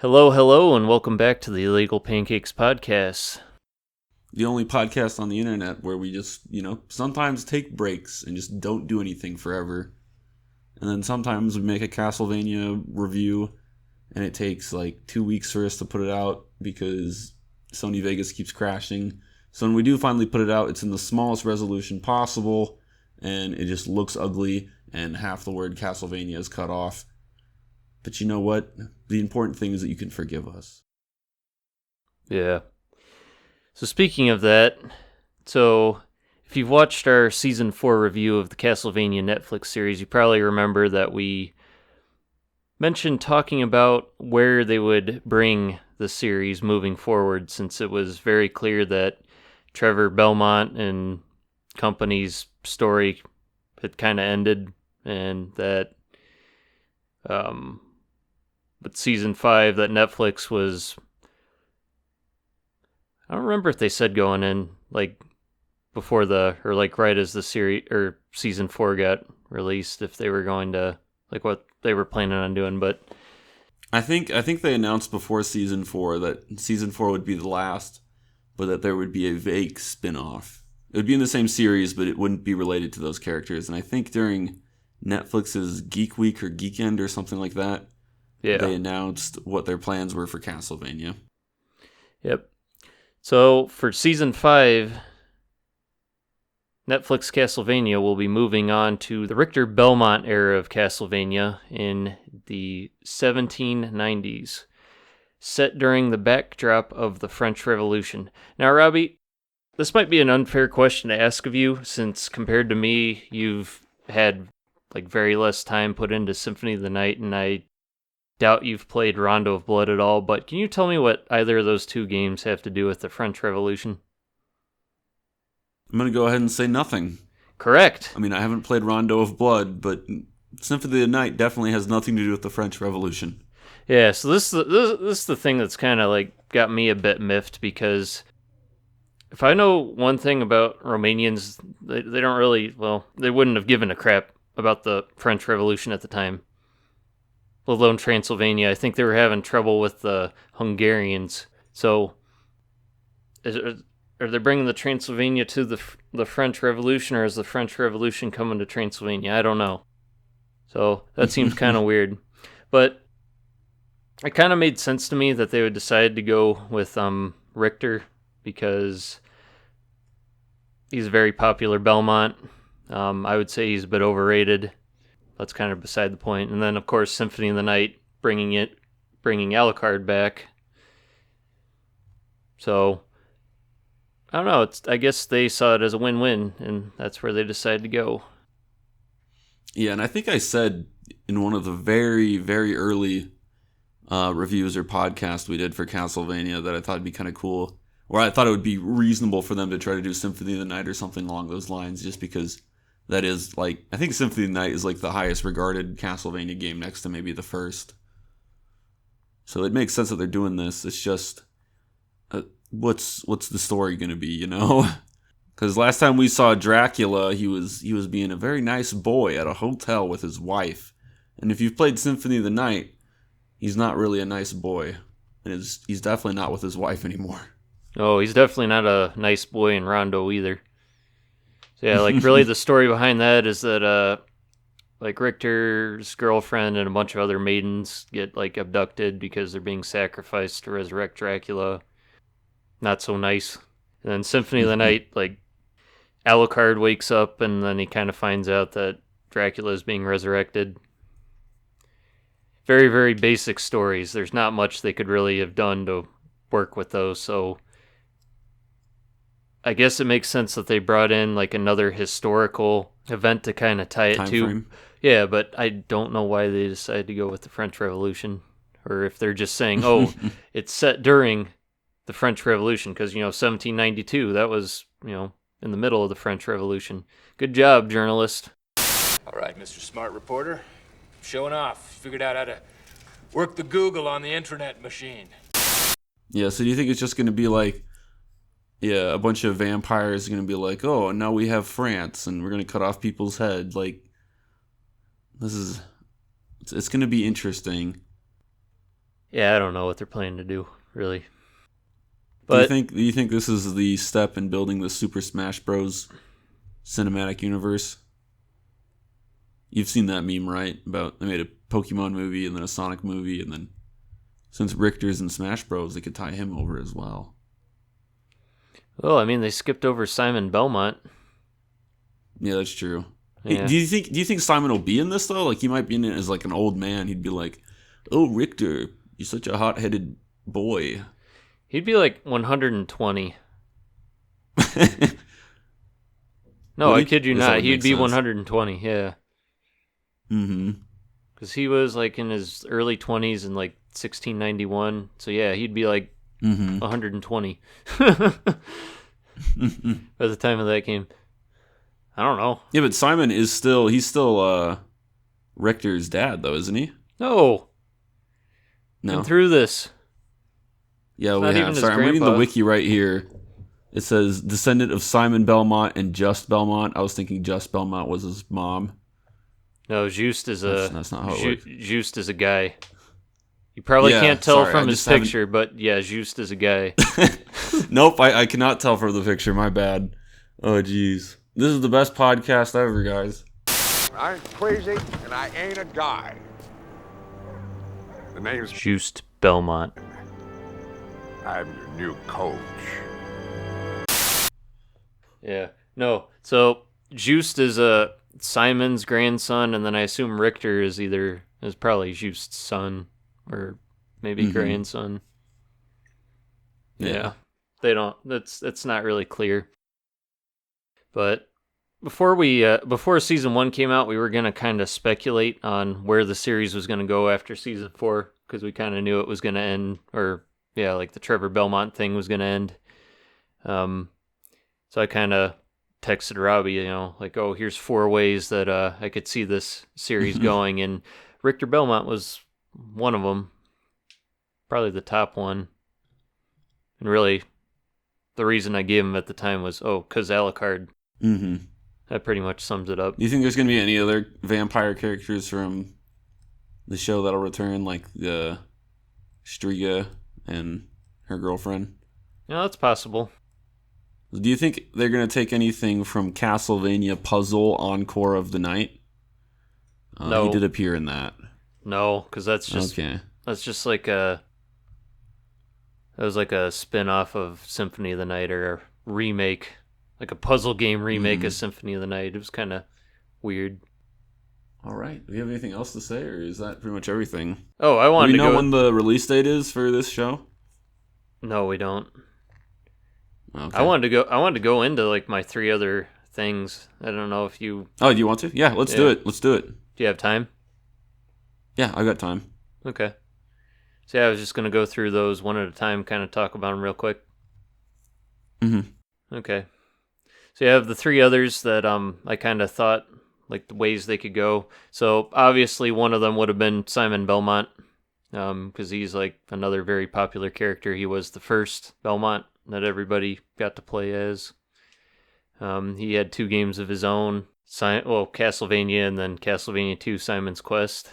Hello, hello, and welcome back to the Illegal Pancakes Podcast. The only podcast on the internet where we just, sometimes take breaks and just don't do anything forever. And then sometimes we make a Castlevania review and it takes like 2 weeks for us to put it out because Sony Vegas keeps crashing. So when we do finally put it out, it's in the smallest resolution possible and it just looks ugly and half the word Castlevania is cut off. But you know what? The important thing is that you can forgive us. Yeah. So speaking of that, if you've watched our Season 4 review of the Castlevania Netflix series, you probably remember that we mentioned talking about where they would bring the series moving forward, since it was very clear that Trevor Belmont and company's story had kind of ended, and that with Season 5 that Netflix was... I don't remember if they said going in, before right as the series, or Season 4 got released, if they were going to, what they were planning on doing, but... I think they announced before Season 4 that Season 4 would be the last, but that there would be a vague spin-off. It would be in the same series, but it wouldn't be related to those characters, and I think during Netflix's Geek Week or Geekend or something like that, they announced what their plans were for Castlevania. Yep. So for Season 5, Netflix Castlevania will be moving on to the Richter Belmont era of Castlevania in the 1790s, set during the backdrop of the French Revolution. Now, Robbie, this might be an unfair question to ask of you, since compared to me, you've had very less time put into Symphony of the Night, and I doubt you've played Rondo of Blood at all, but can you tell me what either of those two games have to do with the French Revolution? I'm going to go ahead and say nothing. Correct. I mean, I haven't played Rondo of Blood, but Symphony of the Night definitely has nothing to do with the French Revolution. Yeah, so this is the thing that's kind of got me a bit miffed, because if I know one thing about Romanians, they don't really, they wouldn't have given a crap about the French Revolution at the time. Let alone Transylvania. I think they were having trouble with the Hungarians. So, are they bringing the Transylvania to the French Revolution, or is the French Revolution coming to Transylvania? I don't know. So, that seems kind of weird. But it kind of made sense to me that they would decide to go with Richter, because he's a very popular Belmont. I would say he's a bit overrated. That's kind of beside the point. And then, of course, Symphony of the Night, bringing Alucard back. So, I don't know. I guess they saw it as a win-win, and that's where they decided to go. Yeah, and I think I said in one of the very, very early reviews or podcasts we did for Castlevania that I thought it'd be kind of cool, or I thought it would be reasonable for them to try to do Symphony of the Night or something along those lines, just because that is, I think Symphony of the Night is the highest regarded Castlevania game next to maybe the first. So it makes sense that they're doing this. It's just, what's the story going to be, you know? Because last time we saw Dracula, he was being a very nice boy at a hotel with his wife. And if you've played Symphony of the Night, he's not really a nice boy. And he's definitely not with his wife anymore. Oh, he's definitely not a nice boy in Rondo either. So yeah, really the story behind that is that Richter's girlfriend and a bunch of other maidens get abducted because they're being sacrificed to resurrect Dracula. Not so nice. And then Symphony of the Night, Alucard wakes up and then he kind of finds out that Dracula is being resurrected. Very, very basic stories. There's not much they could really have done to work with those, so I guess it makes sense that they brought in another historical event to kind of tie it to. Frame. Yeah, but I don't know why they decided to go with the French Revolution, or if they're just saying, oh, it's set during the French Revolution, because 1792, that was in the middle of the French Revolution. Good job, journalist. All right, Mr. Smart Reporter, showing off. Figured out how to work the Google on the internet machine. Yeah. So do you think it's just going to be a bunch of vampires are going to be oh, now we have France, and we're going to cut off people's head. It's going to be interesting. Yeah, I don't know what they're planning to do, really. Do But you think this is the step in building the Super Smash Bros. Cinematic universe? You've seen that meme, right? About they made a Pokemon movie and then a Sonic movie, and then since Richter's in Smash Bros, they could tie him over as well. well, I mean, they skipped over Simon Belmont. Yeah, that's true. Hey, Yeah. do you think Simon will be in this though? Like he might be in it as like an old man. He'd be like, "Oh, Richter, you're such a hot-headed boy." He'd be like 120. No, Would I he? kid you Guess that not. would He'd make be sense. 120, yeah. Mm-hmm. Because he was like in his early 20s in like 1691. So yeah, he'd be like Mm-hmm. 120 by the time of that game. I don't know. Yeah, but Simon is he's still Richter's dad though, isn't he? No. No. Been through this. Yeah, It's we not even have. his Sorry, I'm reading the grandpa. wiki right here. It says descendant of Simon Belmont and Juste Belmont. I was thinking Juste Belmont was his mom. No, Juste is That's not how it works. Juste is a guy. You probably Yeah, can't tell sorry, from I his just haven't- picture, but yeah, Juste is a guy. Nope, I cannot tell from the picture. My bad. Oh, jeez. This is the best podcast ever, guys. I ain't crazy, and I ain't a guy. The name's... Juste Belmont. I'm your new coach. Yeah. No. So Juste is Simon's grandson, and then I assume Richter is probably Juste's son or maybe grandson. Yeah. They don't. That's not really clear. But before season 1 came out, we were gonna kind of speculate on where the series was gonna go after season 4 because we kind of knew it was gonna end, or yeah, like the Trevor Belmont thing was gonna end. So I kind of texted Robbie, like, oh, here's 4 ways that I could see this series going, and Richter Belmont was one of them, probably the top one. And really, the reason I gave him at the time was, because Alucard. Mm-hmm. That pretty much sums it up. Do you think there's going to be any other vampire characters from the show that'll return, like the Striga and her girlfriend? Yeah, that's possible. Do you think they're going to take anything from Castlevania Puzzle Encore of the Night? No. He did appear in that. No, because that's just like that was like a spin-off of Symphony of the Night, or a remake, like a puzzle game remake of Symphony of the Night. It was kind of weird. All right. Do you have anything else to say, or is that pretty much everything? Oh, I wanted Do we to know go. when the release date is for this show? No, we don't. Okay. I wanted to go into like my 3 other things. I don't know if you. Oh, do you want to? Yeah, let's do it. Let's do it. Do you have time? Yeah, I've got time. Okay. So yeah, I was just gonna go through those one at a time, kind of talk about them real quick. Mm-hmm. Okay. So you have the 3 others that I kind of thought like the ways they could go. So obviously one of them would have been Simon Belmont, because he's like another very popular character. He was the first Belmont that everybody got to play as. He had 2 games of his own, Castlevania and then Castlevania 2 Simon's Quest.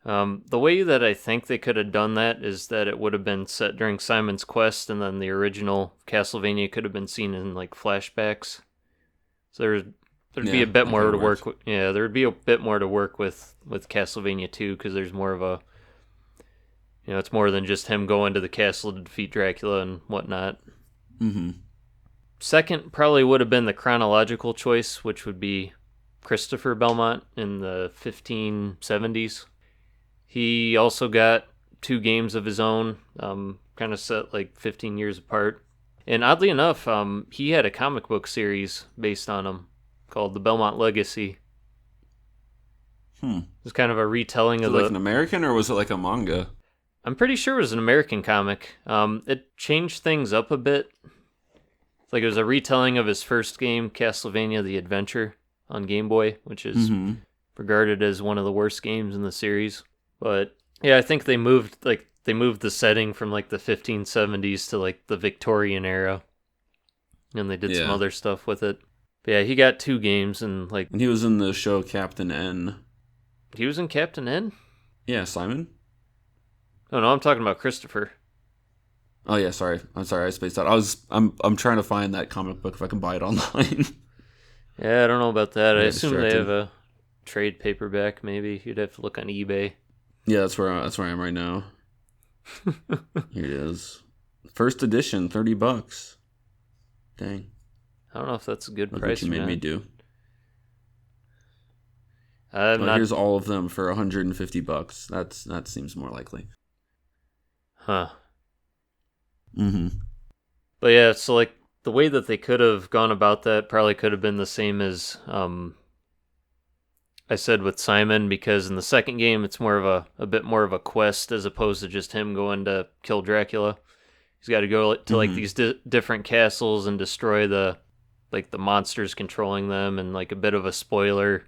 The way that I think they could have done that is that it would have been set during Simon's Quest, and then the original Castlevania could have been seen in like flashbacks. So there'd be a bit more to work with. Yeah, there'd be a bit more to work with Castlevania 2, because there's more of a, it's more than just him going to the castle to defeat Dracula and whatnot. Mm-hmm. Second probably would have been the chronological choice, which would be Christopher Belmont in the 1570s. He also got 2 games of his own, kind of set like 15 years apart. And oddly enough, he had a comic book series based on him called The Belmont Legacy. It was kind of a retelling of like an American, or was it like a manga? I'm pretty sure it was an American comic. It changed things up a bit. It's like it was a retelling of his first game, Castlevania The Adventure, on Game Boy, which is regarded as one of the worst games in the series. But yeah, I think they moved the setting from like the 1570s to like the Victorian era, and they did some other stuff with it. But yeah, he got 2 games, and he was in the show Captain N. He was in Captain N? Yeah, Simon. Oh no, I'm talking about Christopher. Oh yeah, sorry. I'm sorry, I spaced out. I'm trying to find that comic book if I can buy it online. Yeah, I don't know about that. I I got assume they have distracted. a trade paperback. Maybe you'd have to look on eBay. Yeah, that's where I am right now. Here it is. First edition, $30. Dang. I don't know if that's a good Look what price you or made not. me do. I'm Oh, not. here's all of them for $150. That seems more likely. Huh. Mm-hmm. But yeah, so like the way that they could have gone about that probably could have been the same as I said with Simon, because in the second game it's more of a bit more of a quest as opposed to just him going to kill Dracula. He's got to go to like Mm-hmm. these different castles and destroy the monsters controlling them, and like a bit of a spoiler.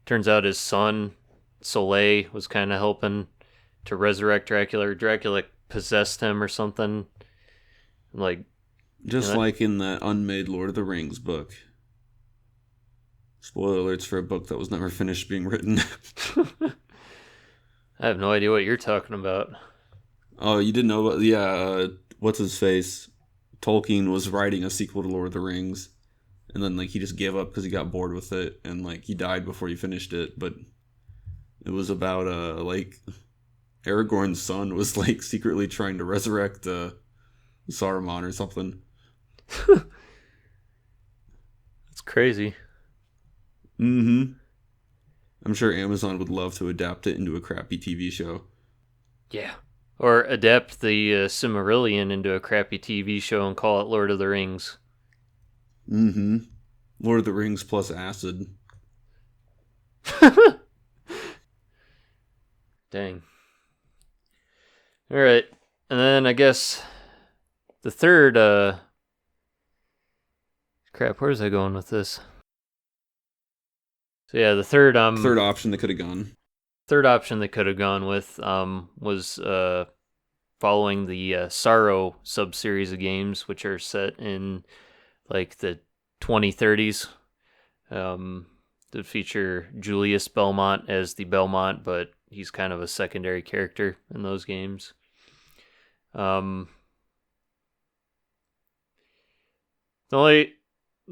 Turns out his son Soleil was kind of helping to resurrect Dracula. Or Dracula possessed him or something. Like, Just you know, like in that unmade Lord of the Rings book. Spoiler alerts for a book that was never finished being written. I have no idea what you're talking about. Oh, you didn't know about what's his face? Tolkien was writing a sequel to Lord of the Rings, and then like he just gave up because he got bored with it, and like he died before he finished it. But it was about like Aragorn's son was like secretly trying to resurrect Saruman or something. It's crazy. Mm-hmm. I'm sure Amazon would love to adapt it into a crappy TV show. Yeah. Or adapt the Silmarillion into a crappy TV show and call it Lord of the Rings. Mm-hmm. Lord of the Rings plus acid. Dang. Alright. And then I guess the third, crap, where's I going with this? So yeah, the third Third option they could have gone. third option they could have gone with was following the Sorrow sub-series of games, which are set in like the 2030s. That feature Julius Belmont as the Belmont, but he's kind of a secondary character in those games. The only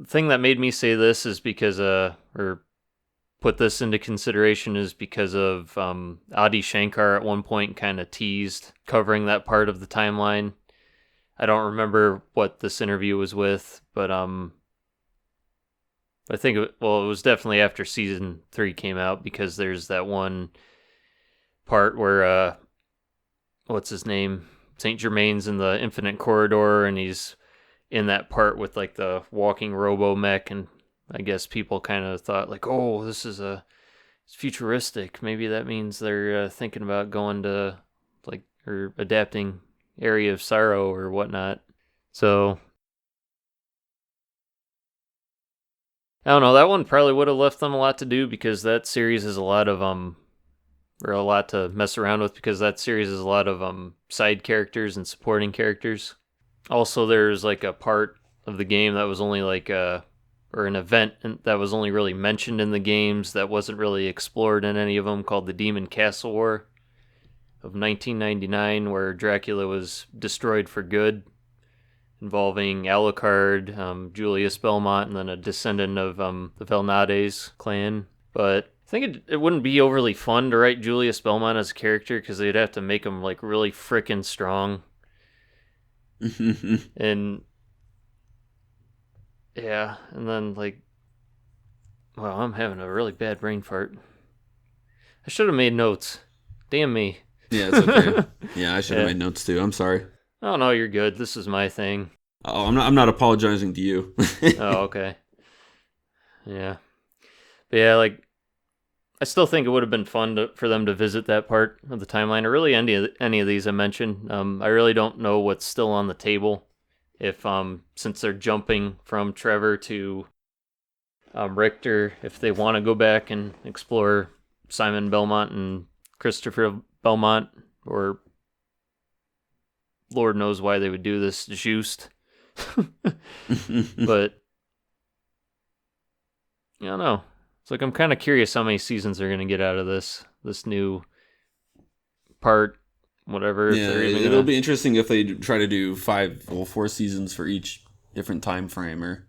thing that made me say this is because, or put this into consideration, is because of Adi Shankar at one point kind of teased covering that part of the timeline. I don't remember what this interview was with, but I think it was definitely after season 3 came out, because there's that one part where what's his name? Saint Germain's in the Infinite Corridor, and he's in that part with like the walking robo mech, and I guess people kind of thought like, oh, this is it's futuristic. Maybe that means they're thinking about going to like, or adapting Area of Sorrow or whatnot. So I don't know. That one probably would have left them a lot to do, because that series is a lot of or a lot to mess around with, because that series is a lot of side characters and supporting characters. Also, there's like a part of the game that was only like or an event that was only really mentioned in the games that wasn't really explored in any of them, called the Demon Castle War of 1999, where Dracula was destroyed for good, involving Alucard, Julius Belmont, and then a descendant of the Velnades clan. But I think it wouldn't be overly fun to write Julius Belmont as a character, because they'd have to make him like really freaking strong. And yeah, and then like, wow, I'm having a really bad brain fart. I should have made notes. Damn me. Yeah, it's okay. Yeah, I should have made notes too. I'm sorry. Oh no, you're good. This is my thing. Oh, I'm not apologizing to you. Oh, okay. Yeah. But yeah, like, I still think it would have been fun for them to visit that part of the timeline, or really any of these I mentioned. I really don't know what's still on the table. If since they're jumping from Trevor to Richter, if they want to go back and explore Simon Belmont and Christopher Belmont, or Lord knows why they would do this, Juste. But I don't know. It's like, I'm kind of curious how many seasons they're going to get out of this new part, whatever. If Yeah, they're even it'll gonna... be interesting if they try to do 4 seasons for each different time frame, or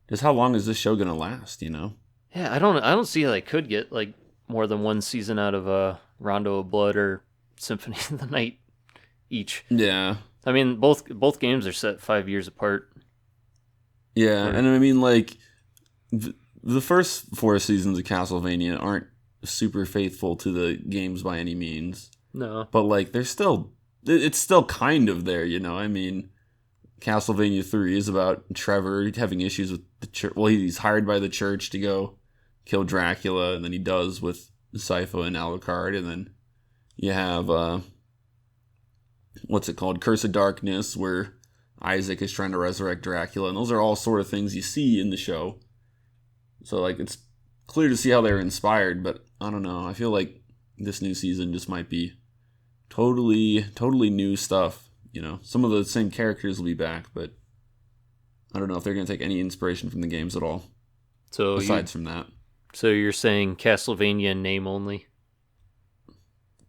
just how long is this show gonna last? Yeah, I don't see how they could get like more than one season out of Rondo of Blood or Symphony of the Night each. Yeah, I mean, both games are set 5 years apart. yeah, and I mean, like the first 4 seasons of Castlevania aren't super faithful to the games by any means, No. but like it's still kind of there. I mean, Castlevania 3 is about Trevor having issues with the church. Well, he's hired by the church to go kill Dracula, and then he does with Sypha and Alucard, and then you have what's it called, Curse of Darkness, where Isaac is trying to resurrect Dracula, and those are all sort of things you see in the show. So like it's clear to see how they're inspired, but I don't know. I feel like this new season just might be totally new stuff. Some of the same characters will be back, but I don't know if they're going to take any inspiration from the games at all. So Aside from that. So you're saying Castlevania in name only?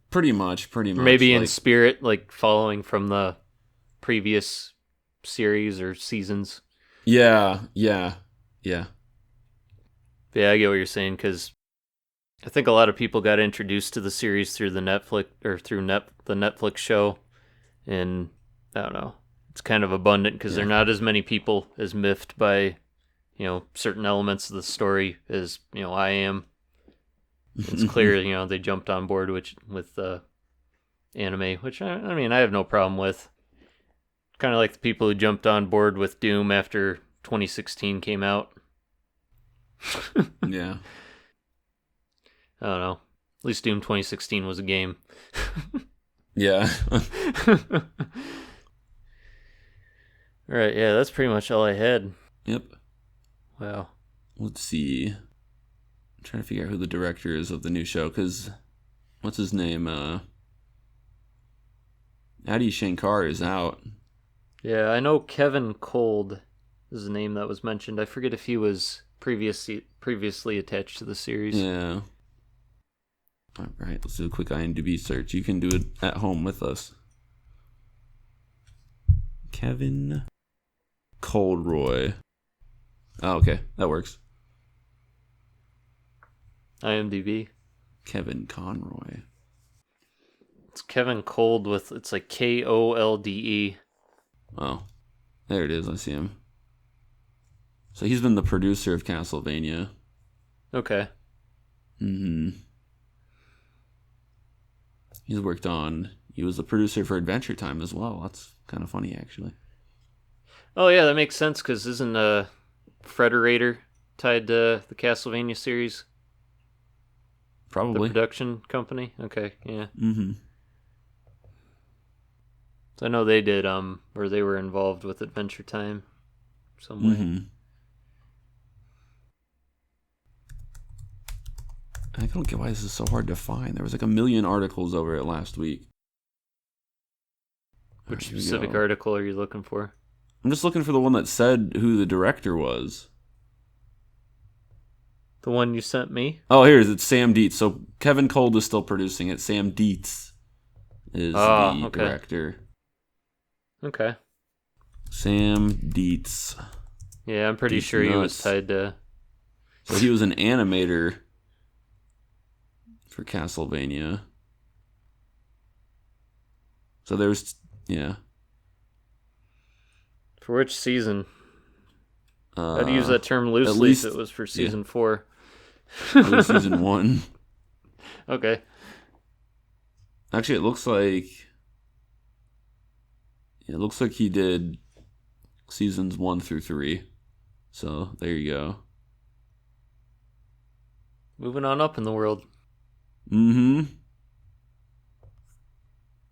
Pretty much. Maybe in spirit, like following from the previous series or seasons. Yeah. Yeah, I get what you're saying, because I think a lot of people got introduced to the series through the Netflix show, and I don't know, it's kind of abundant because there are not as many people as miffed by, certain elements of the story as, I am. It's clear, they jumped on board with anime, which I mean, I have no problem with. Kind of like the people who jumped on board with Doom after 2016 came out. Yeah. I don't know. At least Doom 2016 was a game. Yeah. Right, yeah, that's pretty much all I had. Yep. Wow. Let's see. I'm trying to figure out who the director is of the new show, because what's his name? Adi Shankar is out. Yeah, I know Kevin Cold is the name that was mentioned. I forget if he was previously attached to the series. Yeah. All right, let's do a quick IMDb search. You can do it at home with us. Kevin Coldroy. Oh, okay, that works. IMDb. Kevin Conroy. It's Kevin Cold with, it's like Kolde. Oh, there it is. I see him. So he's been the producer of Castlevania. Okay. Mm-hmm. He was the producer for Adventure Time as well. That's kind of funny, actually. Oh, yeah, that makes sense, because isn't Frederator tied to the Castlevania series? Probably. The production company? Okay, yeah. Mm-hmm. So I know they did, or they were involved with Adventure Time some way. Mm-hmm. I don't get why this is so hard to find. There was like 1 million articles over it last week. Which specific article are you looking for? I'm just looking for the one that said who the director was. The one you sent me? Oh, here it is. It's Sam Dietz. So Kevin Cold is still producing it. Sam Dietz is the director. Okay. Sam Dietz. Yeah, I'm pretty sure he was tied to... So he was an animator for Castlevania. So there's... Yeah. For which season? I'd use that term loosely if it was for season 4. It was season 1. Okay. Actually, it looks like he did seasons 1 through 3. So there you go. Moving on up in the world. Mm-hmm.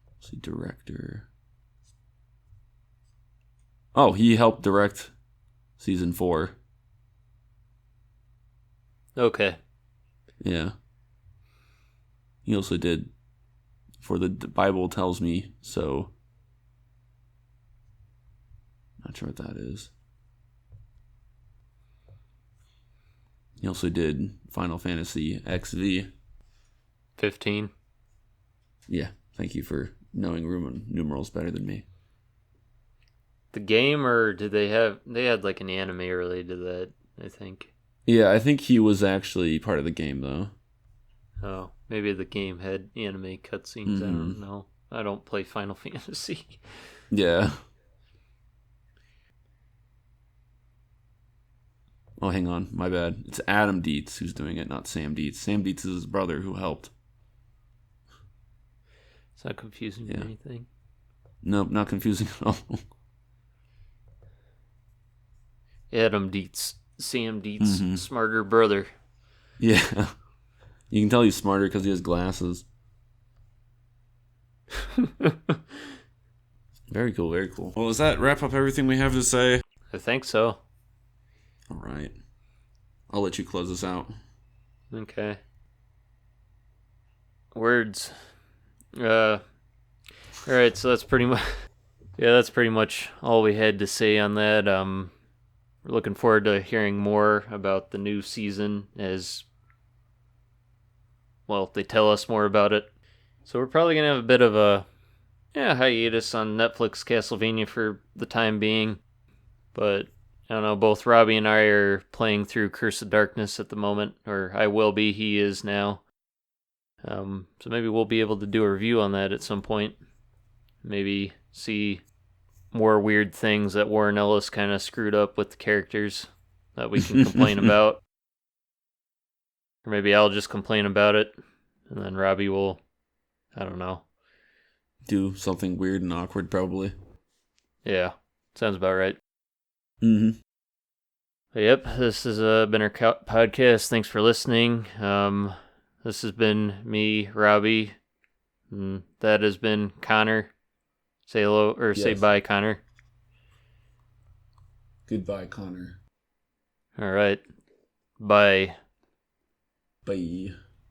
Let's see, director. Oh, he helped direct season 4. Okay. Yeah. He also did For the Bible Tells Me So. Not sure what that is. He also did Final Fantasy XV. 15. Yeah, thank you for knowing Roman numerals better than me. The game, or did they had like an anime related to that, I think. Yeah, I think he was actually part of the game, though. Oh, maybe the game had anime cutscenes. I don't know. I don't play Final Fantasy. Yeah. Oh, hang on. My bad. It's Adam Dietz who's doing it, not Sam Dietz. Sam Dietz is his brother who helped. It's not confusing or anything. Nope, not confusing at all. Adam Dietz, Sam Dietz, smarter brother. Yeah. You can tell he's smarter because he has glasses. Very cool, very cool. Well, does that wrap up everything we have to say? I think so. All right. I'll let you close this out. Okay. Words. All right, so that's pretty much that's pretty much all we had to say on that. We're looking forward to hearing more about the new season as well, they tell us more about it. So we're probably going to have a bit of a hiatus on Netflix Castlevania for the time being. But I don't know, both Robbie and I are playing through Curse of Darkness at the moment, or I will be, he is now. So maybe we'll be able to do a review on that at some point. Maybe see more weird things that Warren Ellis kind of screwed up with the characters that we can complain about. Or maybe I'll just complain about it, and then Robbie will, I don't know. Do something weird and awkward, probably. Yeah, sounds about right. Mm-hmm. Yep, this has been our podcast. Thanks for listening. This has been me, Robbie, and that has been Connor. Say hello, or say bye, Connor. Goodbye, Connor. All right. Bye. Bye.